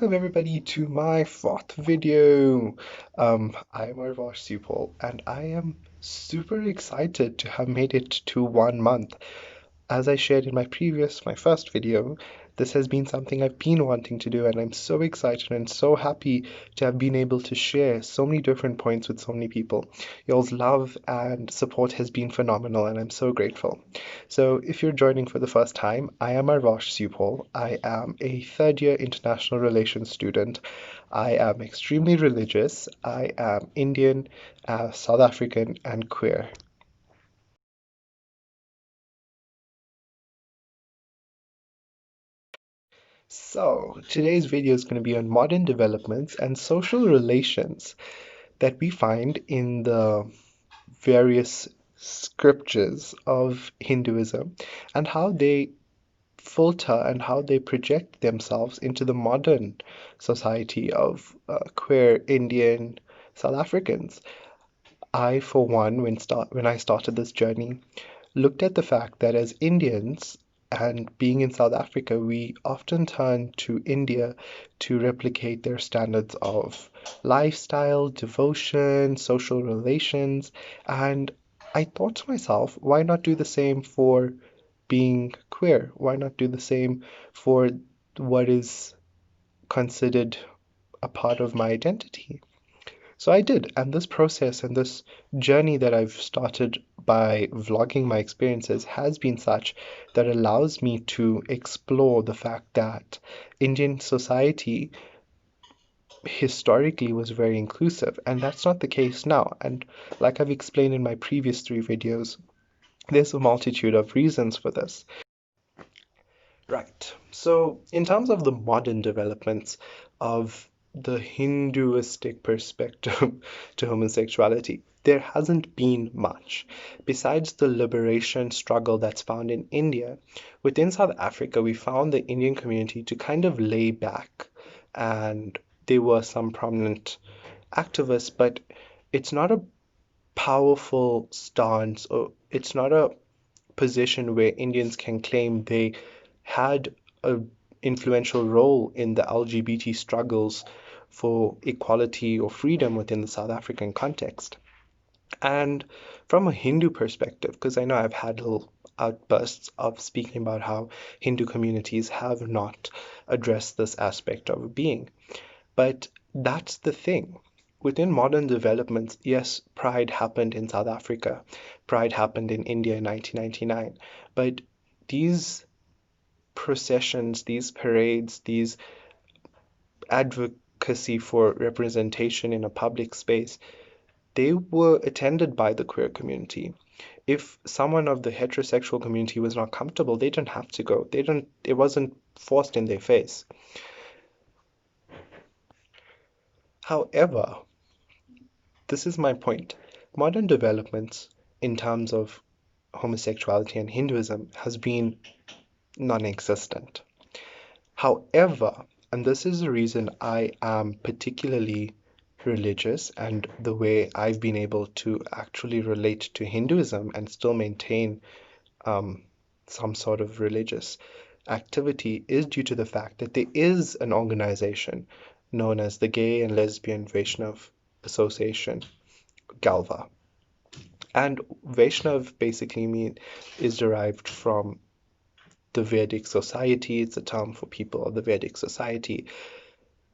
welcome everybody to my fourth video. I'm Arvash Supal and I am super excited to have made it to 1 month. As I shared in my first video, this has been something I've been wanting to do, and I'm so excited and so happy to have been able to share so many different points with so many people. Y'all's love and support has been phenomenal, and I'm so grateful. So, if you're joining for the first time, I am Arvash Supal. I am a third year international relations student. I am extremely religious. I am Indian, South African, and queer. So, today's video is going to be on modern developments and social relations that we find in the various scriptures of Hinduism and how they filter and how they project themselves into the modern society of queer Indian South Africans. I, for one, when I started this journey, looked at the fact that as Indians and being in South Africa, we often turn to India to replicate their standards of lifestyle, devotion, social relations, and I thought to myself, why not do the same for being queer? Why not do the same for what is considered a part of my identity? So I did, and this process and this journey that I've started by vlogging my experiences has been such that allows me to explore the fact that Indian society historically was very inclusive, and that's not the case now. And like I've explained in my previous three videos, there's a multitude of reasons for this. Right. So, in terms of the modern developments of the Hinduistic perspective to homosexuality, there hasn't been much. Besides the liberation struggle that's found in India, within South Africa, we found the Indian community to kind of lay back, and there were some prominent activists, but it's not a powerful stance, or it's not a position where Indians can claim they had an influential role in the LGBT struggles for equality or freedom within the South African context. And from a Hindu perspective, because I know I've had little outbursts of speaking about how Hindu communities have not addressed this aspect of being. But that's the thing. Within modern developments, yes, Pride happened in South Africa, Pride happened in India in 1999, but these processions, these parades, these advocacy for representation in a public space, they were attended by the queer community. If someone of the heterosexual community was not comfortable, they didn't have to go. It wasn't forced in their face. However, this is my point. Modern developments in terms of homosexuality and Hinduism has been non-existent. However, and this is the reason I am particularly religious and the way I've been able to actually relate to Hinduism and still maintain um, some sort of religious activity is due to the fact that there is an organization known as the Gay and Lesbian Vaishnav Association, Galva. And Vaishnav basically is derived from the Vedic society. It's a term for people of the Vedic society.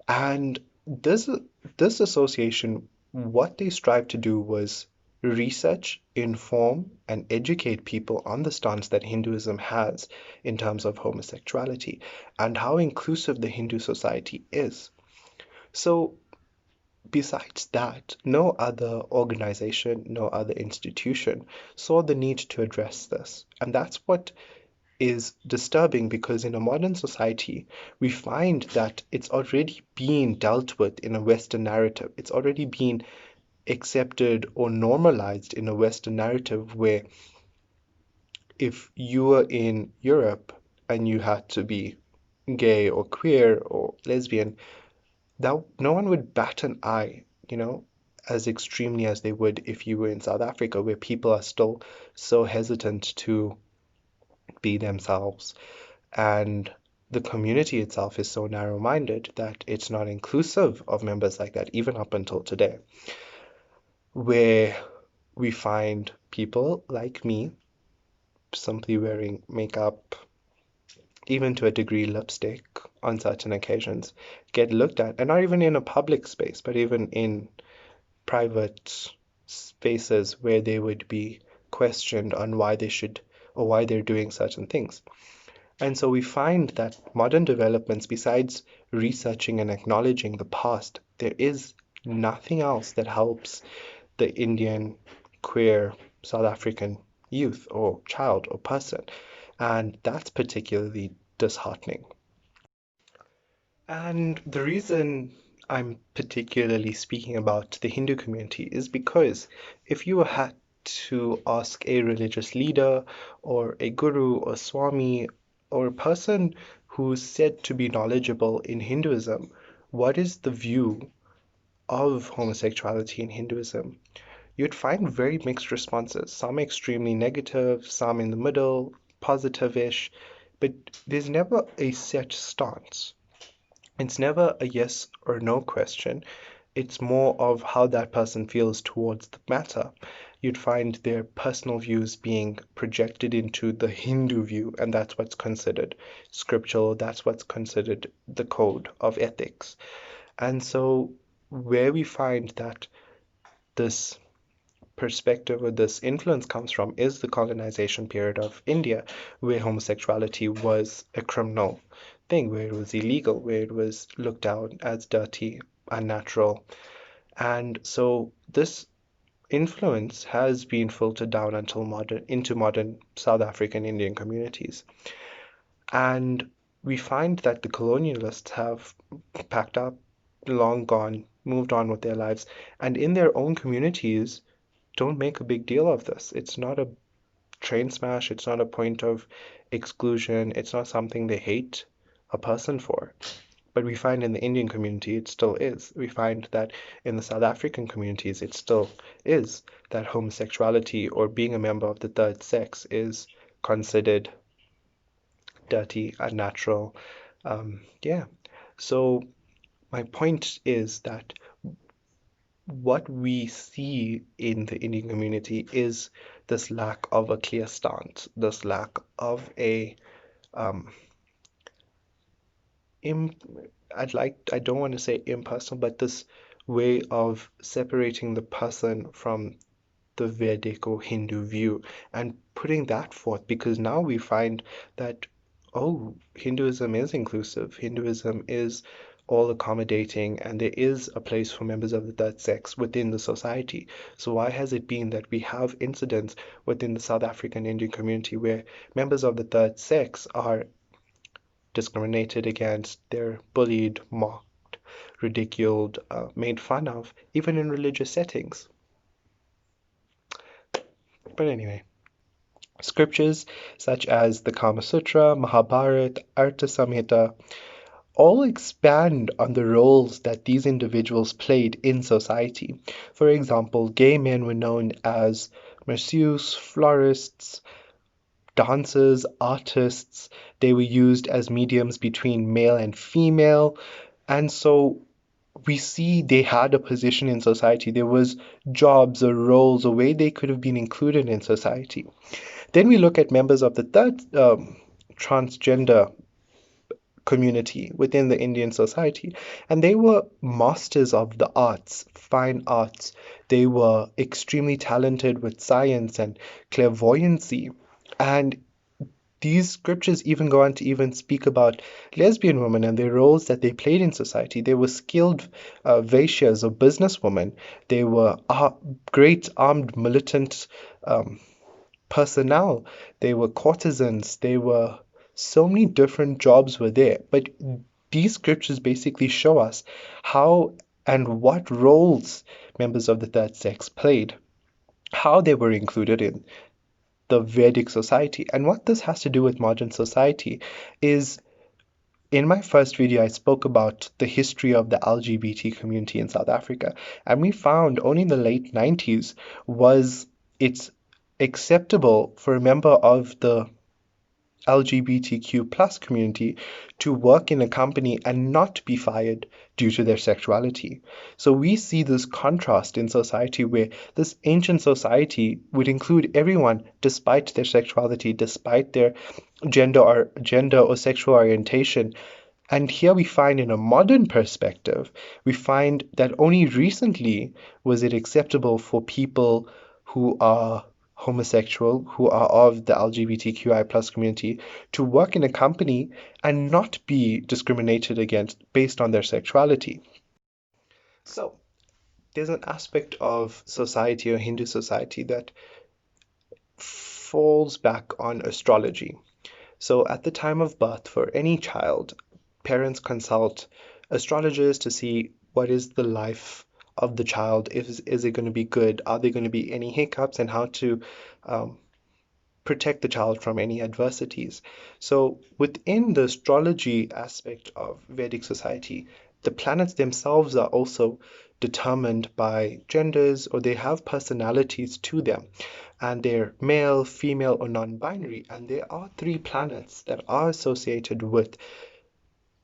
And this this association, what they strive to do was research, inform, and educate people on the stance that Hinduism has in terms of homosexuality and how inclusive the Hindu society is. So besides that, no other organization, no other institution saw the need to address this. And that's what is disturbing because in a modern society, we find that it's already been dealt with in a Western narrative. It's already been accepted or normalized in a Western narrative where if you were in Europe and you had to be gay or queer or lesbian, that no one would bat an eye, as extremely as they would if you were in South Africa, where people are still so hesitant to be themselves. And the community itself is so narrow-minded that it's not inclusive of members like that, even up until today, where we find people like me simply wearing makeup, even to a degree lipstick on certain occasions, get looked at, and not even in a public space, but even in private spaces where they would be questioned on why they should or why they're doing certain things. And so we find that modern developments, besides researching and acknowledging the past, there is nothing else that helps the Indian, queer, South African youth or child or person. And that's particularly disheartening. And the reason I'm particularly speaking about the Hindu community is because if you had to ask a religious leader or a guru or swami or a person who's said to be knowledgeable in Hinduism, what is the view of homosexuality in Hinduism? You'd find very mixed responses, some extremely negative, some in the middle, positive-ish, but there's never a set stance. It's never a yes or no question. It's more of how that person feels towards the matter. You'd find their personal views being projected into the Hindu view, and that's what's considered scriptural, that's what's considered the code of ethics. And so, where we find that this perspective or this influence comes from is the colonization period of India, where homosexuality was a criminal thing, where it was illegal, where it was looked down as dirty, unnatural. And so this influence has been filtered down until into modern South African Indian communities. And we find that the colonialists have packed up, long gone, moved on with their lives, and in their own communities don't make a big deal of this. It's not a train smash, it's not a point of exclusion, it's not something they hate a person for. But we find in the Indian community it still is. We find that in the South African communities it still is, that homosexuality or being a member of the third sex is considered dirty, unnatural. Yeah. So my point is that what we see in the Indian community is this lack of a clear stance, this lack of a um, im I don't want to say impersonal, but this way of separating the person from the Vedic or Hindu view and putting that forth, because now we find that, oh, Hinduism is inclusive, Hinduism is all accommodating, and there is a place for members of the third sex within the society. So why has it been that we have incidents within the South African Indian community where members of the third sex are discriminated against, they're bullied, mocked, ridiculed, made fun of, even in religious settings? But anyway, scriptures such as the Kama Sutra, Mahabharata, Artha Samhita all expand on the roles that these individuals played in society. For example, gay men were known as masseuses, florists, dancers, artists. They were used as mediums between male and female. And so we see they had a position in society. There was jobs or roles, a way they could have been included in society. Then we look at members of the third transgender community within the Indian society, and they were masters of the arts, fine arts. They were extremely talented with science and clairvoyancy. And these scriptures even go on to even speak about lesbian women and their roles that they played in society. They were skilled vaishyas or businesswomen. They were great armed militant um, personnel. They were courtesans. They were so many different jobs were there. But these scriptures basically show us how and what roles members of the third sex played, how they were included in the Vedic society. And what this has to do with modern society is, in my first video, I spoke about the history of the LGBT community in South Africa, and we found only in the late 90s was it's acceptable for a member of the LGBTQ plus community to work in a company and not be fired due to their sexuality. So we see this contrast in society where this ancient society would include everyone despite their sexuality, despite their gender or sexual orientation. And here we find in a modern perspective, we find that only recently was it acceptable for people who are homosexual, who are of the LGBTQI plus community, to work in a company and not be discriminated against based on their sexuality. So there's an aspect of society or Hindu society that falls back on astrology. So at the time of birth for any child, parents consult astrologers to see what is the life of the child. Is it going to be good? Are there going to be any hiccups, and how to um, protect the child from any adversities? So within the astrology aspect of Vedic society, the planets themselves are also determined by genders, or they have personalities to them, and they're male, female, or non-binary. And there are three planets that are associated with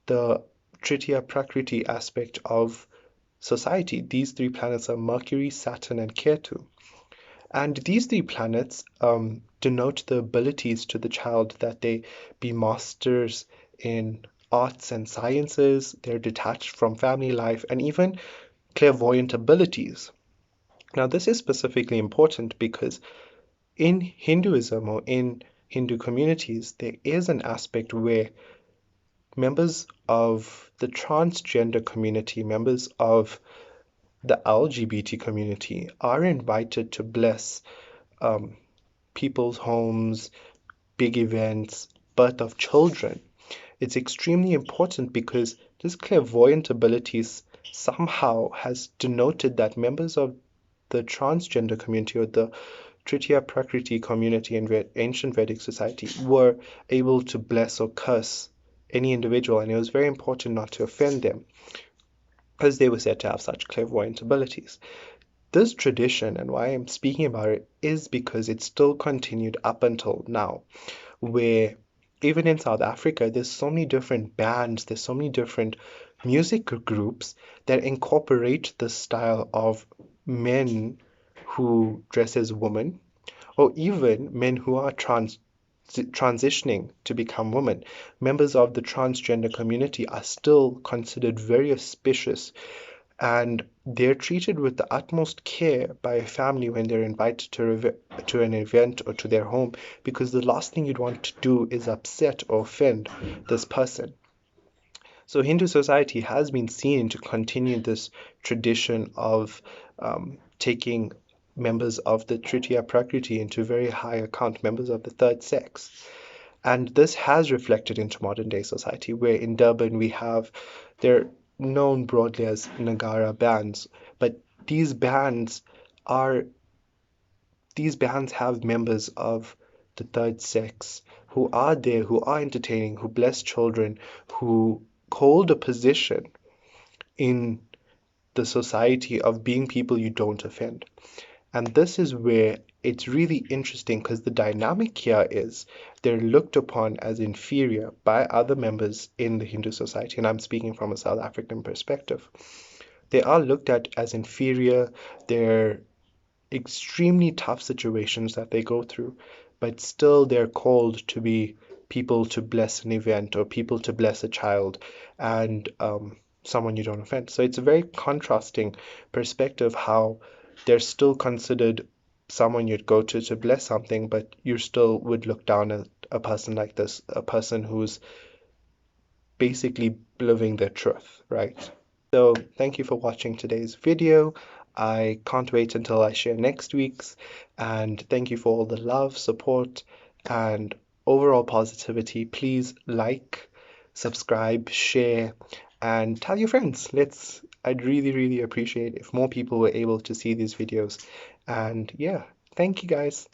the Tritiya Prakriti aspect of society. These three planets are Mercury, Saturn, and Ketu. And these three planets denote the abilities to the child that they be masters in arts and sciences, they're detached from family life, and even clairvoyant abilities. Now, this is specifically important because in Hinduism or in Hindu communities, there is an aspect where members of the transgender community, members of the LGBT community are invited to bless um, people's homes, big events, birth of children. It's extremely important because this clairvoyant abilities somehow has denoted that members of the transgender community or the Tritiya Prakriti community in ancient Vedic society were able to bless or curse any individual, and it was very important not to offend them because they were said to have such clairvoyant abilities. This tradition, and why I'm speaking about it, is because it's still continued up until now, where even in South Africa, there's so many different bands, there's so many different music groups that incorporate the style of men who dress as women, or even men who are transitioning to become women. Members of the transgender community are still considered very auspicious, and they're treated with the utmost care by a family when they're invited to an event or to their home, because the last thing you'd want to do is upset or offend this person. So Hindu society has been seen to continue this tradition of taking members of the Tritiya Prakriti into very high account, members of the third sex. And this has reflected into modern day society, where in Durban we have, they're known broadly as Nagara bands, but these bands are these bands have members of the third sex who are there, who are entertaining, who bless children, who hold a position in the society of being people you don't offend. And this is where it's really interesting, because the dynamic here is they're looked upon as inferior by other members in the Hindu society. And I'm speaking from a South African perspective. They are looked at as inferior. They're extremely tough situations that they go through, but still they're called to be people to bless an event or people to bless a child, and someone you don't offend. So it's a very contrasting perspective how they're still considered someone you'd go to bless something, but you still would look down at a person like this, a person who's basically living their truth, right? So thank you for watching today's video. I can't wait until I share next week's, and thank you for all the love, support, and overall positivity. Please like, subscribe, share, and tell your friends. I'd really, really appreciate if more people were able to see these videos. And yeah, thank you guys.